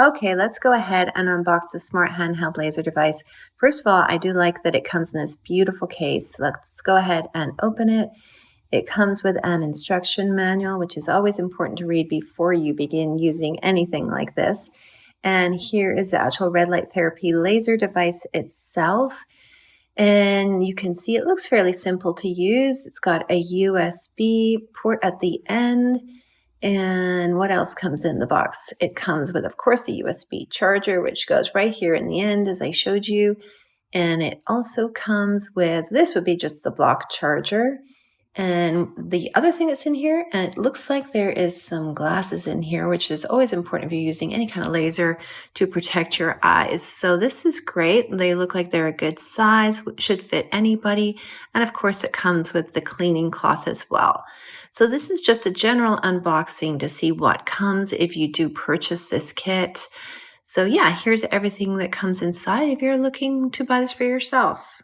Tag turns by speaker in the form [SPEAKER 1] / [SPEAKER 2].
[SPEAKER 1] Okay, let's go ahead and unbox the smart handheld laser device. First of all, I do like that it comes in this beautiful case. Let's go ahead and open it. It comes with an instruction manual, which is always important to read before you begin using anything like this. And here is the actual red light therapy laser device itself. And you can see it looks fairly simple to use. It's got a USB port at the end. And what else comes in the box? It comes with, of course, a USB charger, which goes right here in the end, as I showed you. And it also comes with, this would be just the block charger. And the other thing that's in here, and it looks like there is some glasses in here, which is always important if you're using any kind of laser to protect your eyes. So this is great. They look like they're a good size, should fit anybody. And of course, it comes with the cleaning cloth as well. So this is just a general unboxing to see what comes if you do purchase this kit. So yeah, here's everything that comes inside if you're looking to buy this for yourself.